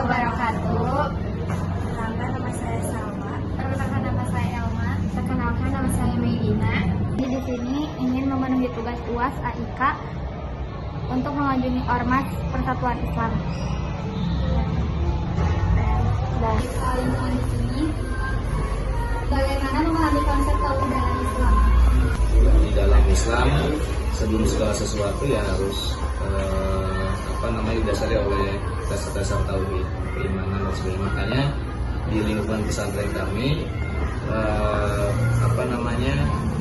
wabarakatuh. Perkenalkan nama saya Salma. Perkenalkan nama saya Elma. Perkenalkan nama saya Medina. Di sini ingin memenuhi tugas UAS AIK untuk mengunjungi Ormas Persatuan Islam. Dan Lingkungan di sini. Bagaimana memahami konsep tauhid dalam Islam? Di dalam Islam, sebelum segala sesuatu ya harus didasari oleh dasar-dasar tauhid, keimanan dan sebagainya. Makanya di lingkungan pesantren kami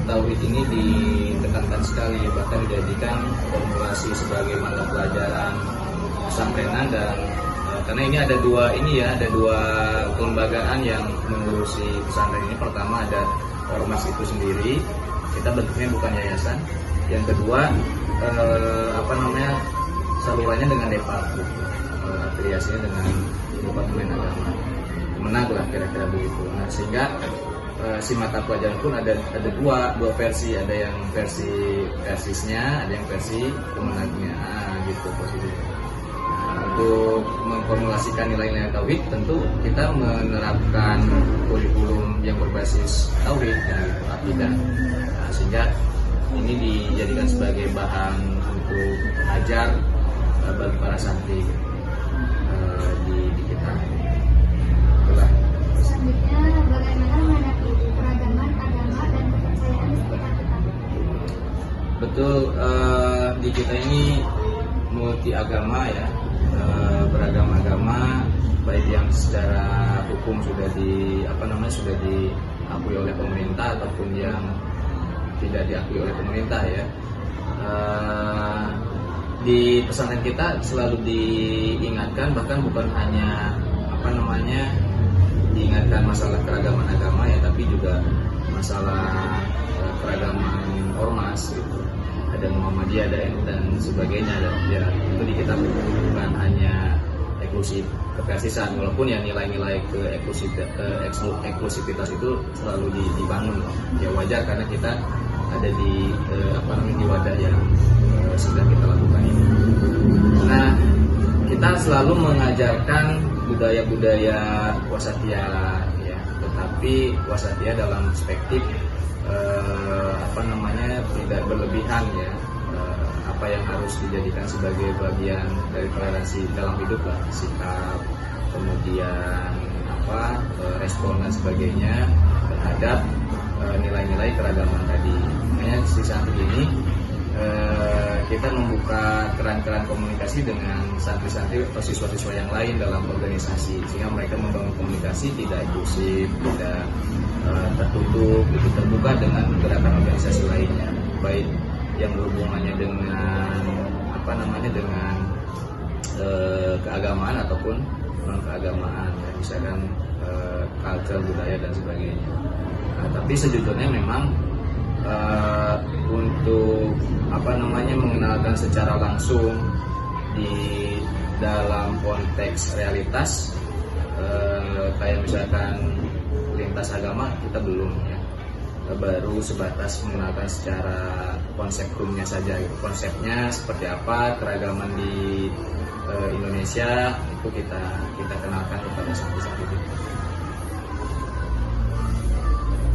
tauhid ini ditekankan sekali, bahkan dijadikan formulasi sebagai mata pelajaran pesantrenan. Dan karena ini ada dua kelembagaan yang mengurusi pesantren ini. Pertama ada ormas itu sendiri, kita bentuknya bukan yayasan. Yang kedua salurannya dengan Depakbud, afiliasinya dengan Departemen Agama, Kemenag lah kira-kira begitu. Nah, sehingga si mata pelajaran pun ada dua versi, ada yang versi persisnya, ada yang versi Kemenagnya, gitu posisinya. Untuk memformulasikan nilai-nilai tauhid, tentu kita menerapkan kurikulum yang berbasis tauhid, gitu, akidah. Nah, sehingga ini dijadikan sebagai bahan untuk ajar bagi para santri di kita. Itulah. Selanjutnya, bagaimana menghadapi keragaman agama dan kepercayaan di sekitar kita? Betul, di kita ini multi agama ya, beragam agama, baik yang secara hukum sudah diakui oleh pemerintah ataupun yang tidak diakui oleh pemerintah ya. Di pesantren kita selalu diingatkan, bahkan bukan hanya diingatkan masalah keragaman agama ya, tapi juga masalah keragaman ormas gitu. Ada Muhammadiyah, ada NU dan sebagainya. Dan ya itu di kita bukan hanya eksklusif kepersisan, walaupun ya nilai-nilai eksklusivitas itu selalu dibangun. Ya wajar karena kita ada di wadah yang sedang kita lakukan ini. Nah, kita selalu mengajarkan budaya-budaya wasatiyah ya, tetapi wasatiyah dalam perspektif tidak berlebihan ya. Apa yang harus dijadikan sebagai bagian dari toleransi dalam hidup lah, sikap, kemudian respon dan sebagainya terhadap nilai-nilai keragaman tadi. Makanya di saat ini kita membuka keran-keran komunikasi dengan santri-santri atau siswa-siswa yang lain dalam organisasi, sehingga mereka membangun komunikasi tidak eksklusif, tidak tertutup, itu terbuka dengan gerakan organisasi lainnya, baik yang berhubungannya dengan dengan keagamaan ataupun non keagamaan, ya, misalkan culture, budaya dan sebagainya. Nah, tapi sejujurnya memang untuk mengenalkan secara langsung di dalam konteks realitas kayak misalkan lintas agama kita belum ya, baru sebatas mengenalkan secara konsep hukumnya saja gitu. Konsepnya seperti apa, keragaman di Indonesia itu kita kenalkan kepada santri-santri kita.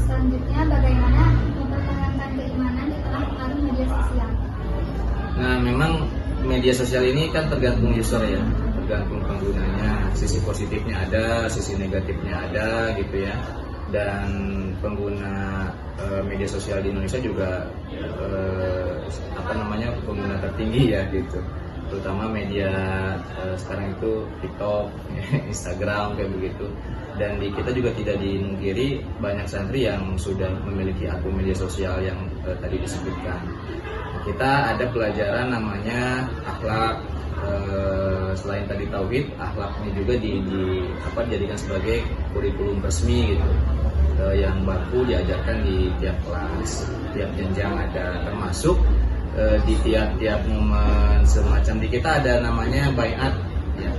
Selanjutnya, bagaimana mempertahankan keimanan di tengah pengaruh media sosial? Nah, memang media sosial ini kan tergantung user ya, tergantung penggunanya. Sisi positifnya ada, sisi negatifnya ada gitu ya. Dan pengguna media sosial di Indonesia juga pengguna tertinggi ya gitu. Terutama media sekarang itu TikTok, Instagram kayak begitu. Dan di kita juga tidak dimungkiri banyak santri yang sudah memiliki akun media sosial yang tadi disebutkan. Kita ada pelajaran namanya akhlak, selain tadi tauhid, akhlak ini juga dijadikan sebagai kurikulum resmi gitu, yang baku diajarkan di tiap kelas, tiap jenjang ada, termasuk di tiap momen semacam di kita ada namanya baiat ya.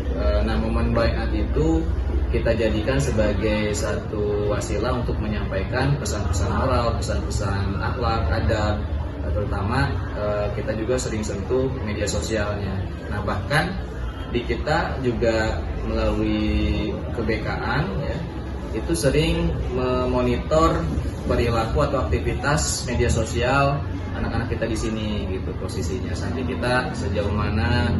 Nah, momen baiat itu kita jadikan sebagai satu wasilah untuk menyampaikan pesan-pesan moral, pesan-pesan akhlak, adab. Terutama kita juga sering sentuh media sosialnya. Nah, bahkan di kita juga melalui kebekaan ya, itu sering memonitor perilaku atau aktivitas media sosial anak-anak kita di sini gitu posisinya. Sampai kita sejauh mana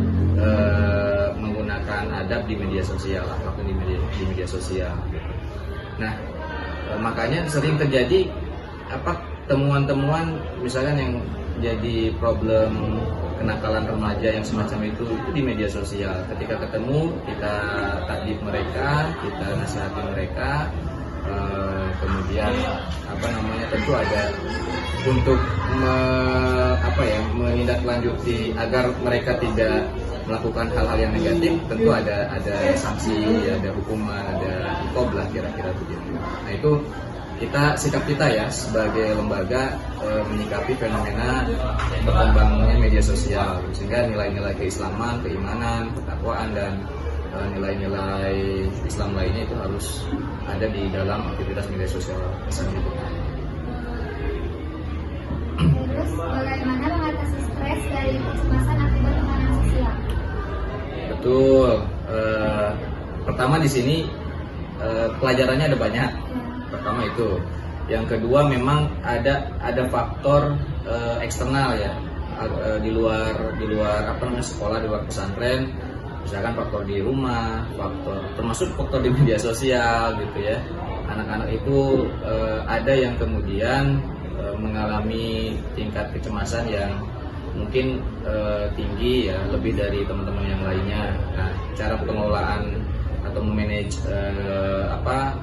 menggunakan adab di media sosial, akhlaknya di media sosial gitu. Nah, makanya sering terjadi temuan-temuan misalkan yang jadi problem kenakalan remaja yang semacam itu di media sosial. Ketika ketemu, kita takdir mereka, kita nasihati mereka, kemudian tentu ada untuk menindaklanjuti agar mereka tidak melakukan hal-hal yang negatif, tentu ada sanksi, ada hukuman, ada iqab lah kira-kira begitu. Nah itu sikap kita ya sebagai lembaga menyikapi fenomena berkembangnya media sosial, sehingga nilai-nilai keislaman, keimanan, ketakwaan dan nilai-nilai Islam lainnya itu harus ada di dalam aktivitas media sosial selanjutnya. Terus bagaimana mengatasi stres dari kecemasan akibat tekanan sosial? Betul. Pertama di sini pelajarannya ada banyak. Pertama itu. Yang kedua memang ada faktor eksternal ya, di luar sekolah, di luar pesantren. Misalkan faktor di rumah, termasuk faktor di media sosial gitu ya. Anak-anak itu ada yang kemudian mengalami tingkat kecemasan yang mungkin tinggi ya, lebih dari teman-teman yang lainnya. Nah, cara pengelolaan atau memanage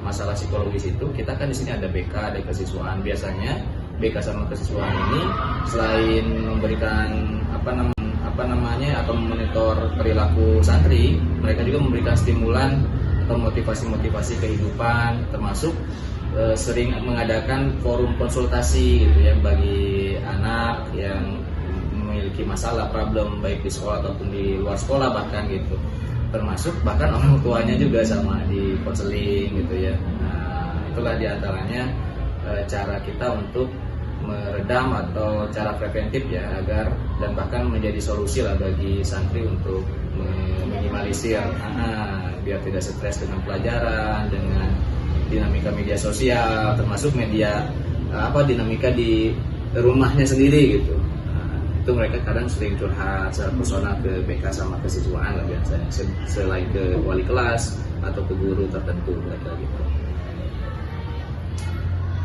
masalah psikologis itu, kita kan di sini ada BK, ada kesiswaan. Biasanya BK sama kesiswaan ini selain memberikan atau memonitor perilaku santri, mereka juga memberikan stimulan atau motivasi kehidupan, termasuk sering mengadakan forum konsultasi gitu ya bagi anak yang memiliki masalah problem baik di sekolah ataupun di luar sekolah bahkan gitu, termasuk bahkan orang tuanya juga sama di konseling gitu ya. Nah, itulah diantaranya cara kita untuk meredam atau cara preventif ya, agar dan bahkan menjadi solusi lah bagi santri untuk meminimalisir biar tidak stres dengan pelajaran, dengan dinamika media sosial, termasuk dinamika di rumahnya sendiri gitu. Itu mereka kadang sering curhat secara personal ke BK sama kesiswaan lah biasanya, selain ke wali kelas atau ke guru tertentu mereka gitu.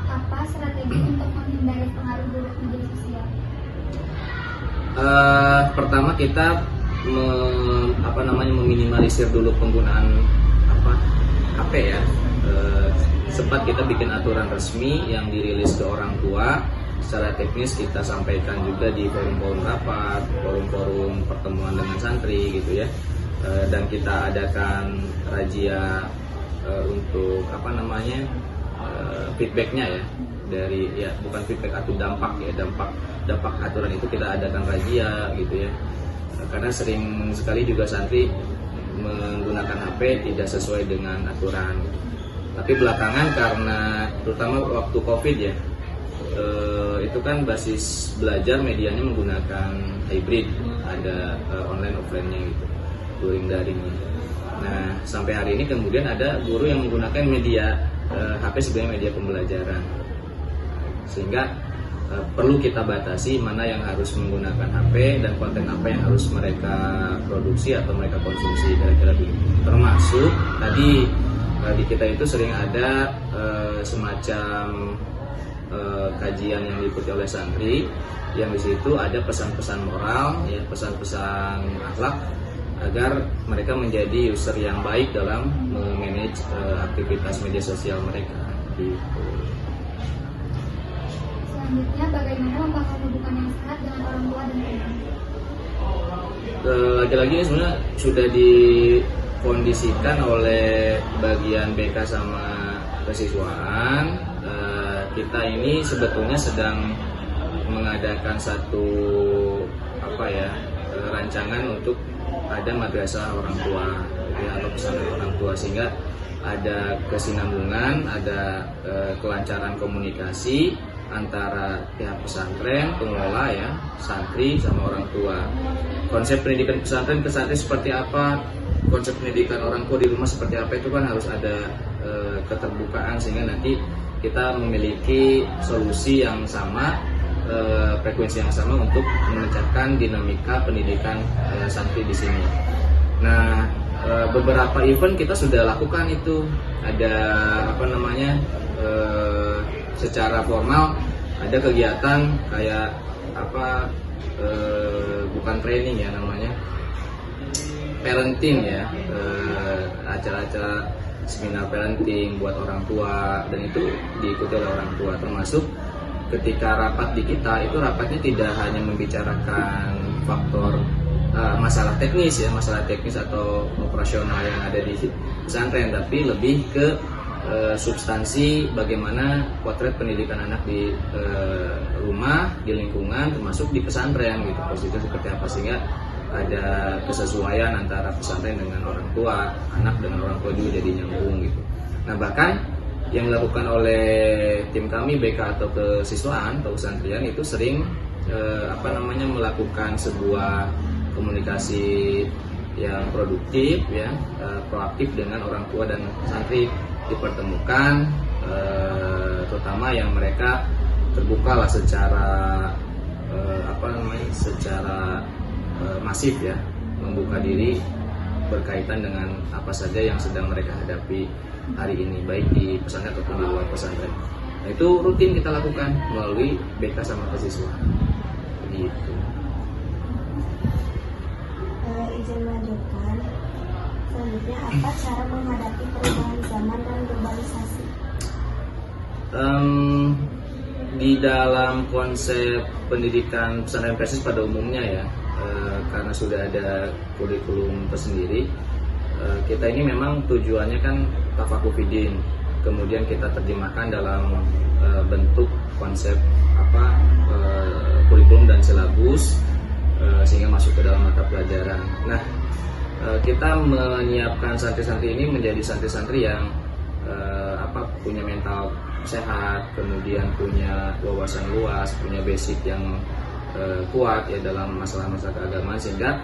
Apa strategi untuk menghindari pengaruh buruk media sosial? Pertama kita meminimalisir dulu penggunaan HP ya. Sempat kita bikin aturan resmi yang dirilis ke orang tua. Secara teknis kita sampaikan juga di forum-forum rapat, forum-forum pertemuan dengan santri gitu ya. Dan kita adakan razia untuk feedbacknya ya, dari ya bukan feedback atau dampak aturan itu kita adakan razia gitu ya. Karena sering sekali juga santri menggunakan HP tidak sesuai dengan aturan. Tapi belakangan karena terutama waktu COVID ya, itu kan basis belajar medianya menggunakan hybrid, ada online offline-nya gitu, luring daring. Nah sampai hari ini kemudian ada guru yang menggunakan media HP sebagai media pembelajaran, sehingga perlu kita batasi mana yang harus menggunakan HP dan konten apa yang harus mereka produksi atau mereka konsumsi kira-kira begitu. Termasuk tadi di kita itu sering ada semacam kajian yang diikuti oleh santri, yang di situ ada pesan-pesan moral, ya, pesan-pesan akhlak agar mereka menjadi user yang baik dalam memanage aktivitas media sosial mereka. Gitu. Selanjutnya, bagaimana membangun hubungan yang sehat dengan orang tua dan teman? Lagi-lagi sebenarnya sudah dikondisikan oleh bagian BK sama kesiswaan. Kita ini sebetulnya sedang mengadakan satu rancangan untuk ada madrasah orang tua ya, atau pesantren orang tua, sehingga ada kesinambungan, ada kelancaran komunikasi antara pihak pesantren, pengelola ya, santri sama orang tua. Konsep pendidikan pesantren ke santri seperti apa? konsep pendidikan orang tua di rumah seperti apa itu kan harus ada keterbukaan sehingga nanti kita memiliki solusi yang sama, frekuensi yang sama untuk memecahkan dinamika pendidikan santri di sini. Nah, beberapa event kita sudah lakukan itu, ada secara formal ada kegiatan kayak bukan training ya namanya, parenting ya, acara-acara seminar parenting buat orang tua, dan itu diikuti oleh orang tua, termasuk ketika rapat di kita itu rapatnya tidak hanya membicarakan faktor masalah teknis atau operasional yang ada di pesantren, tapi lebih ke substansi bagaimana potret pendidikan anak di rumah, di lingkungan, termasuk di pesantren gitu, posisinya seperti apa, sehingga ada kesesuaian antara pesantren dengan orang tua, anak dengan orang tua juga jadi nyambung gitu. Nah, bahkan yang dilakukan oleh tim kami BK atau kesiswaan atau pesantren itu sering melakukan sebuah komunikasi yang produktif ya, proaktif dengan orang tua dan santri, dipertemukan, terutama yang mereka terbuka lah secara masif ya, membuka diri berkaitan dengan apa saja yang sedang mereka hadapi hari ini, baik di pesantren ataupun di luar pesantren. Nah, itu rutin kita lakukan melalui BK sama kesiswaan. Begitu. Izin melanjutkan. Selanjutnya, apa cara menghadapi perubahan zaman dan globalisasi? Di dalam konsep pendidikan pesantren persis pada umumnya ya, karena sudah ada kurikulum tersendiri, kita ini memang tujuannya kan tafakufidin, kemudian kita terjemahkan dalam bentuk konsep kurikulum dan silabus, sehingga masuk ke dalam mata pelajaran. Nah, kita menyiapkan santri-santri ini menjadi santri-santri yang punya mental sehat, kemudian punya wawasan luas, punya basic yang kuat ya dalam masalah-masalah keagamaan, sehingga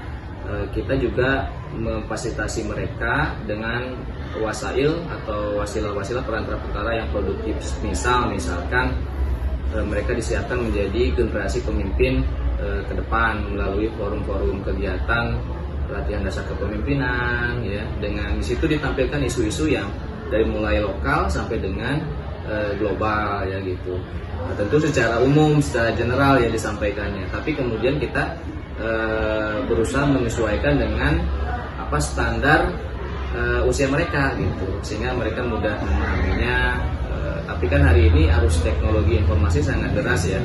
kita juga memfasilitasi mereka dengan wasail atau wasilah-wasilah perantara-perantara yang produktif. Misalkan mereka disiapkan menjadi generasi pemimpin ke depan melalui forum-forum kegiatan latihan dasar kepemimpinan ya, dengan di situ ditampilkan isu-isu yang dari mulai lokal sampai dengan global ya gitu. Nah, tentu secara umum, secara general ya disampaikannya, tapi kemudian kita berusaha menyesuaikan dengan standar usia mereka gitu, sehingga mereka mudah memahaminya. Tapi kan hari ini arus teknologi informasi sangat deras ya,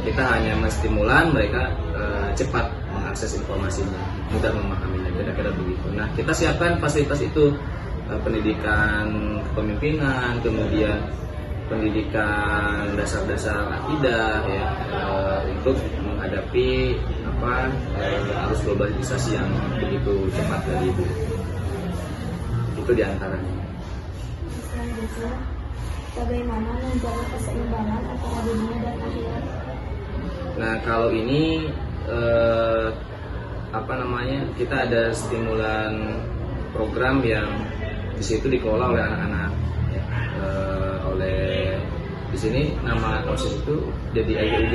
kita hanya menstimulan mereka cepat mengakses informasinya, mudah memahaminya, kira-kira begitu. Nah, kita siapkan fasilitas itu, pendidikan kepemimpinan, kemudian pendidikan dasar-dasar akidah ya, untuk menghadapi arus globalisasi yang begitu cepat dari itu. Itu diantaranya. Selanjutnya, bagaimana menjaga keseimbangan antara dunia dan akhirat? Nah, kalau ini kita ada stimulan program yang di situ dikelola oleh anak-anak ya, oleh di sini nama OSIS itu jadi IGUG,